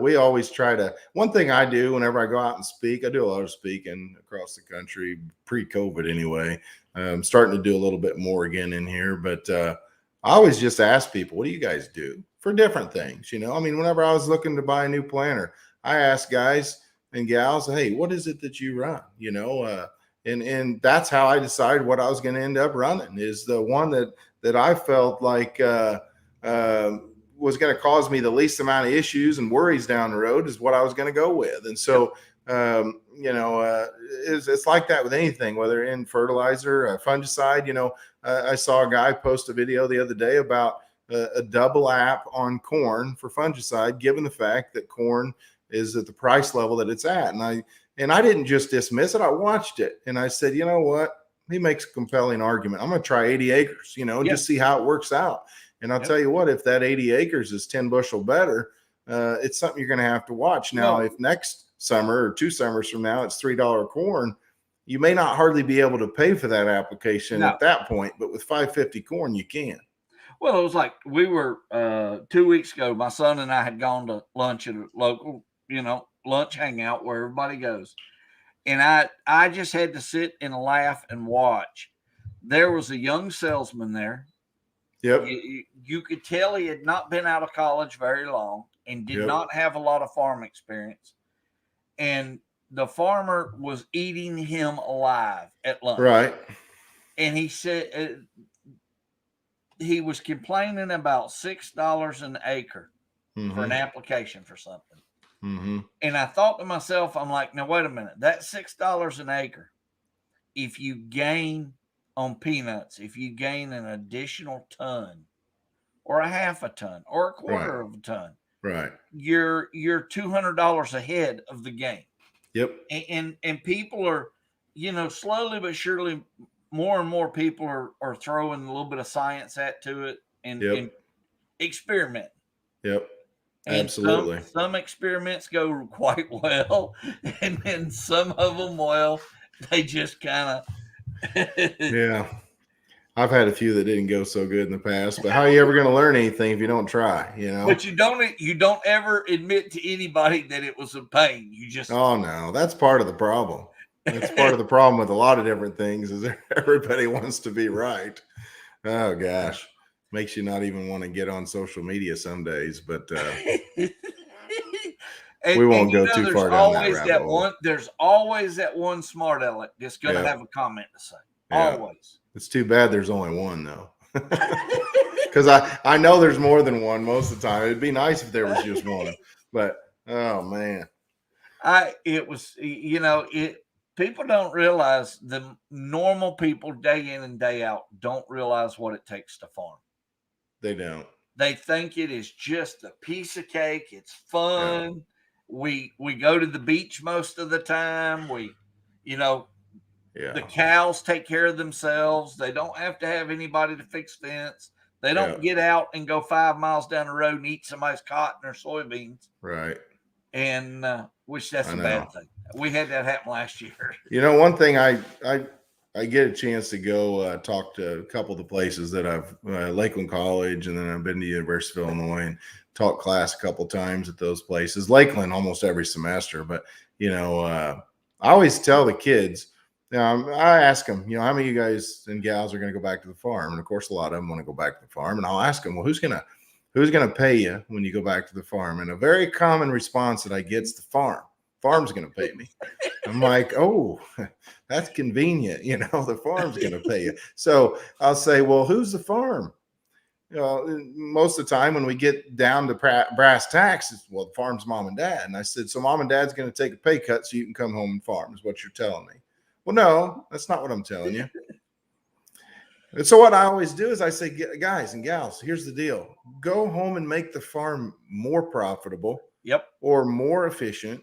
We always one thing I do whenever I go out and speak, I do a lot of speaking across the country, pre-COVID anyway. I'm starting to do a little bit more again in here, but I always just ask people, what do you guys do for different things? Whenever I was looking to buy a new planter, I asked guys and gals, hey, what is it that you run? And that's how I decided what I was going to end up running, is the one that I felt like was going to cause me the least amount of issues and worries down the road is what I was going to go with. And so, it's like that with anything, whether in fertilizer, fungicide. I saw a guy post a video the other day about a double app on corn for fungicide, given the fact that corn is at the price level that it's at. And I didn't just dismiss it. I watched it and I said, you know what? He makes a compelling argument. I'm going to try 80 acres, just see how it works out. And I'll tell you what, if that 80 acres is 10 bushel better, it's something you're going to have to watch. Now, if next summer or 2 summers from now, it's $3 corn, you may not hardly be able to pay for that application at that point, but with $5.50 corn, you can. Well, it was like we were 2 weeks ago, my son and I had gone to lunch at a local, lunch hangout where everybody goes. And I just had to sit and laugh and watch. There was a young salesman there. Yep. You could tell he had not been out of college very long and did not have a lot of farm experience. And the farmer was eating him alive at lunch. Right. And he said he was complaining about $6 an acre for an application for something. And I thought to myself, I'm like, now, wait a minute. That's $6 an acre. If you gain on peanuts, if you gain an additional ton or a half a ton or a quarter of a ton, Right. you're $200 ahead of the game. Yep. And people are, slowly but surely, more and more people are throwing a little bit of science to it and Yep. experiment. Yep. And Absolutely. some experiments go quite well, and then some of them, well, they just kind of Yeah. I've had a few that didn't go so good in the past, but how are you ever going to learn anything if you don't try, But you don't ever admit to anybody that it was a pain. You just Oh no, that's part of the problem. That's part of the problem with a lot of different things is everybody wants to be right. Oh gosh, makes you not even want to get on social media some days, but and, we won't go too there's far down that always rabbit hole. there's always that one smart aleck that's going to Yeah. have a comment to say. Yeah. Always. It's too bad there's only one though. Because I know there's more than one most of the time. It'd be nice if there was just one, but oh man. People don't realize, the normal people day in and day out don't realize what it takes to farm. They don't. They think it is just a piece of cake. It's fun. Yeah. We go to the beach most of the time. The cows take care of themselves. They don't have to have anybody to fix fence. They don't get out and go 5 miles down the road and eat somebody's cotton or soybeans. Right. And which that's a bad thing. We had that happen last year. One thing I get a chance to go talk to a couple of the places that I've Lakeland College, and then I've been to University of Illinois and taught class a couple of times at those places. Lakeland almost every semester, but I always tell the kids. I ask them, how many of you guys and gals are going to go back to the farm? And of course, a lot of them want to go back to the farm. And I'll ask them, well, who's going to pay you when you go back to the farm? And a very common response that I get is the farm. Farm's going to pay me. I'm like, oh, that's convenient. The farm's going to pay you. So I'll say, well, who's the farm? Most of the time when we get down to brass tacks, well, the farm's mom and dad. And I said, so mom and dad's going to take a pay cut so you can come home and farm is what you're telling me. Well, no, that's not what I'm telling you. And so what I always do is I say, guys and gals, here's the deal. Go home and make the farm more profitable. Yep. Or more efficient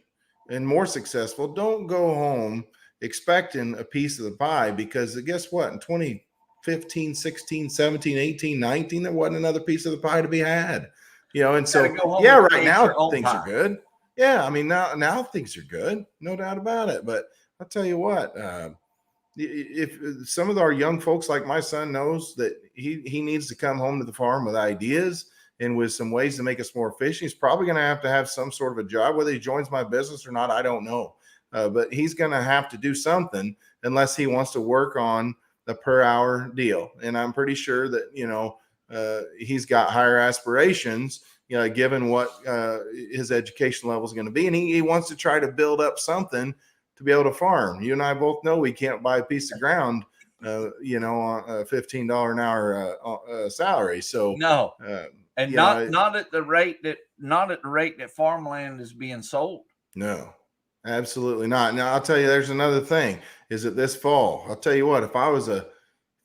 and more successful. Don't go home expecting a piece of the pie, because guess what? In 2015, 16, 17, 18, 19, there wasn't another piece of the pie to be had. And so, right now things are good. Yeah, I mean, now things are good. No doubt about it. But I'll tell you what, if some of our young folks like my son knows that he needs to come home to the farm with ideas and with some ways to make us more efficient, he's probably going to have some sort of a job. Whether he joins my business or not, I don't know. But he's going to have to do something unless he wants to work on the per hour deal. And I'm pretty sure that, he's got higher aspirations, given what his education level is going to be. And he wants to try to build up something to be able to farm. You and I both know we can't buy a piece of ground, on a $15 an hour salary. So no, and not at the rate that farmland is being sold. No, absolutely not. Now I'll tell you, there's another thing. Is that this fall? I'll tell you what. If I was a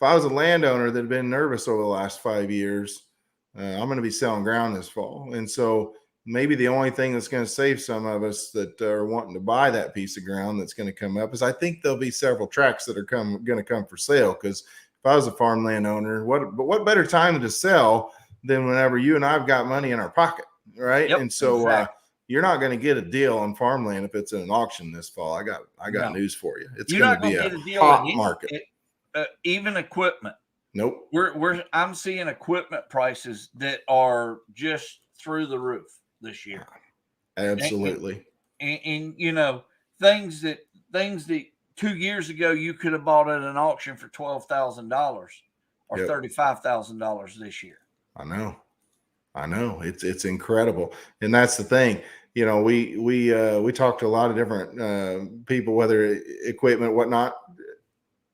landowner that had been nervous over the last 5 years, I'm going to be selling ground this fall, and so maybe the only thing that's going to save some of us that are wanting to buy that piece of ground that's going to come up is I think there'll be several tracts that are going to come for sale. Because if I was a farmland owner, what better time to sell than whenever you and I've got money in our pocket, right? Yep, and so exactly. You're not going to get a deal on farmland if it's in an auction this fall. I got news for you. It's going to be a hot market. Even equipment. Nope. I'm seeing equipment prices that are just through the roof this year. Absolutely. And things that 2 years ago you could have bought at an auction for $12,000 or $35,000 this year. I know. It's incredible. And that's the thing. We talked to a lot of different people, whether equipment, whatnot,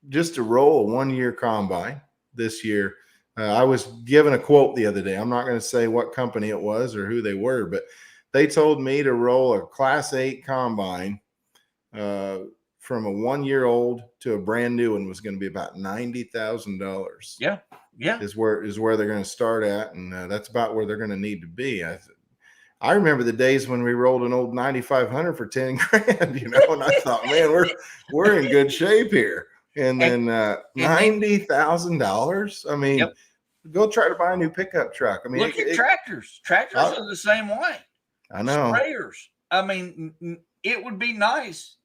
just to roll a 1-year combine this year. I was given a quote the other day. I'm not going to say what company it was or who they were, but they told me to roll a Class 8 combine from a 1-year-old to a brand new one was going to be about $90,000. Yeah. Is where they're going to start at, and that's about where they're going to need to be. I remember the days when we rolled an old 9,500 for 10 grand, you know, and I thought, man, we're in good shape here. And then $90,000. I mean, Yep. go try to buy a new pickup truck. I mean, Look at tractors. Tractors are the same way. I know. Sprayers. I mean, it would be nice.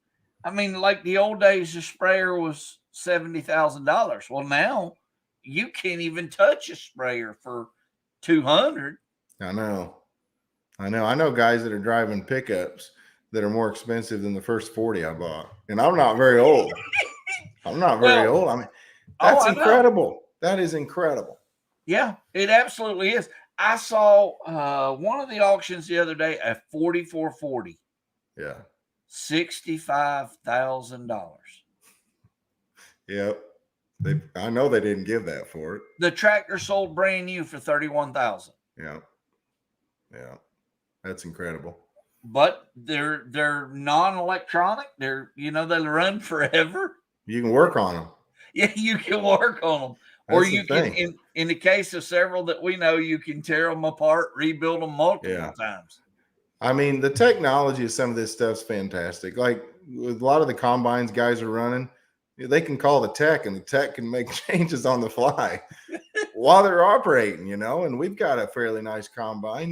I mean, like the old days, the sprayer was $70,000. Well, now you can't even touch a sprayer for 200. I know. I know guys that are driving pickups that are more expensive than the first 40 I bought. And I'm not very old. I'm not very old. I mean, that's incredible. That is incredible. Yeah, it absolutely is. I saw one of the auctions the other day, a 4440. Yeah. $65,000. Yep. I know they didn't give that for it. The tractor sold brand new for $31,000. Yeah. Yeah. That's incredible. But they're non-electronic. They run forever. You can work on them. Yeah, you can work on them. Or you can, in the case of several that we know, you can tear them apart, rebuild them multiple times. I mean, the technology of some of this stuff's fantastic. Like with a lot of the combines guys are running, they can call the tech and the tech can make changes on the fly while they're operating, you know, and we've got a fairly nice combine.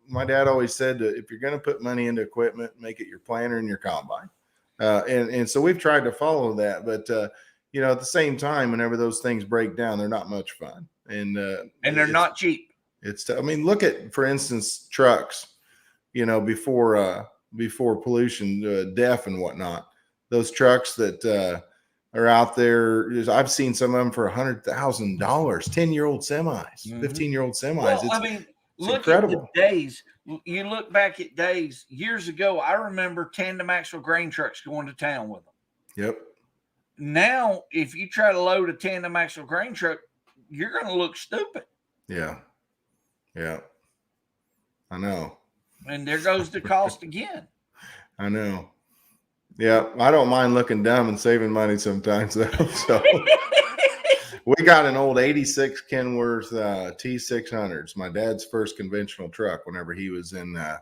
My dad always said that if you're going to put money into equipment, make it your planter and your combine. And so we've tried to follow that, but you know, at the same time, whenever those things break down, they're not much fun. And they're not cheap. I mean, look at, for instance, trucks, you know, before pollution, DEF and whatnot, those trucks that are out there. I've seen some of them for $100,000, 10-year-old semis, 15-year-old semis. Well, I mean, look incredible. At the days. You look back at days years ago. I remember tandem axle grain trucks going to town with them. Yep. Now, if you try to load a tandem axle grain truck, you're going to look stupid. Yeah. Yeah. I know. And there goes the cost again. I know. Yeah. I don't mind looking dumb and saving money sometimes, though. So we got an old 86 Kenworth T600s, my dad's first conventional truck whenever he was in the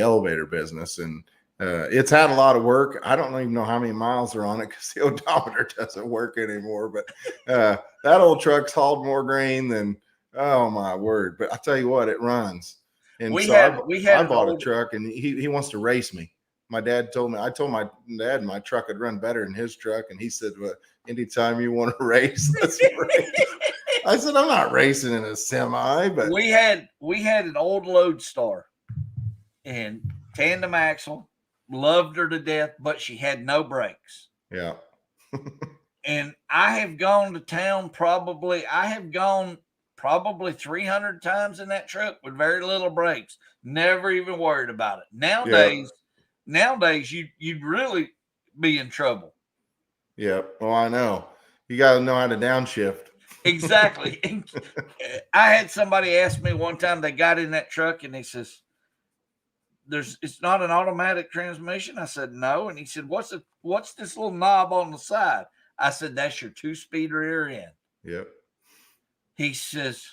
elevator business. And it's had a lot of work. I don't even know how many miles are on it because the odometer doesn't work anymore. But that old truck's hauled more grain than, oh my word. But I tell you what, it runs. And I bought a truck, and he wants to race me. My dad told me, I told my dad my truck would run better than his truck. And he said, well, anytime you want to race, let's race. I said, I'm not racing in a semi, but we had an old Lodestar and tandem axle. Loved her to death, but she had no brakes. Yeah. And I have gone to town probably 300 times in that truck with very little brakes. Never even worried about it. Nowadays, you'd really be in trouble. Yeah. Well, I know. You got to know how to downshift. Exactly. I had somebody ask me one time, they got in that truck and he says, it's not an automatic transmission. I said, no. And he said, what's this little knob on the side? I said, that's your 2-speed rear end. Yep. He says,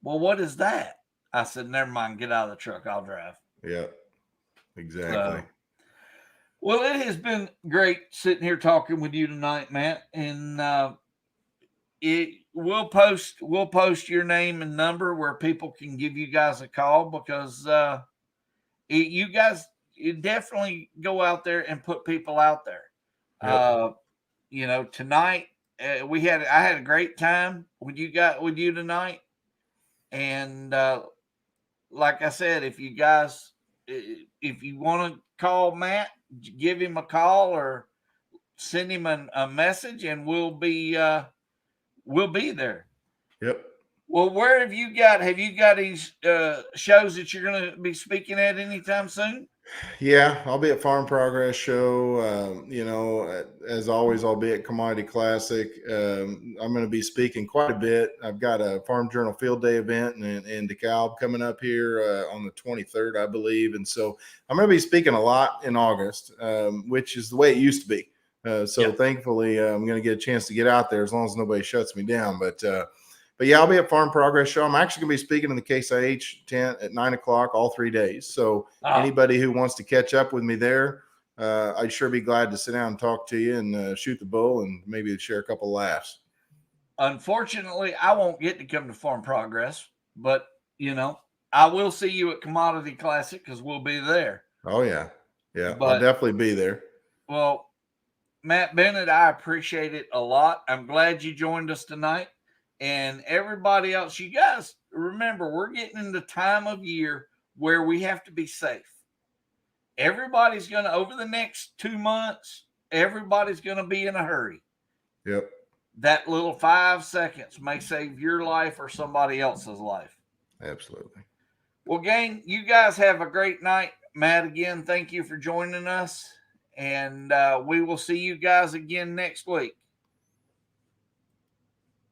well, what is that? I said, never mind. Get out of the truck. I'll drive. Yep. Exactly. Well, it has been great sitting here talking with you tonight, Matt. And we'll post your name and number where people can give you guys a call because you guys definitely go out there and put people out there. Yep. You know, tonight I had a great time with you tonight. And like I said, if you want to call Matt, give him a call or send him a message, and we'll be there. Yep. Well, where have you got these shows that you're going to be speaking at anytime soon? Yeah, I'll be at Farm Progress Show. You know, as always, I'll be at Commodity Classic. I'm going to be speaking quite a bit. I've got a Farm Journal Field Day event in DeKalb coming up here on the 23rd, I believe. And so I'm going to be speaking a lot in August, which is the way it used to be. So Thankfully, I'm going to get a chance to get out there as long as nobody shuts me down. But But yeah, I'll be at Farm Progress Show. I'm actually going to be speaking in the Case IH tent at 9 o'clock all 3 days. So anybody who wants to catch up with me there, I'd sure be glad to sit down and talk to you and shoot the bull and maybe share a couple laughs. Unfortunately, I won't get to come to Farm Progress, but I will see you at Commodity Classic because we'll be there. Oh yeah, I'll definitely be there. Well, Matt Bennett, I appreciate it a lot. I'm glad you joined us tonight. And everybody else, you guys, remember, we're getting in the time of year where we have to be safe. Everybody's going to, over the next 2 months, everybody's going to be in a hurry. Yep. That little 5 seconds may save your life or somebody else's life. Absolutely. Well, gang, you guys have a great night. Matt, again, thank you for joining us. And we will see you guys again next week.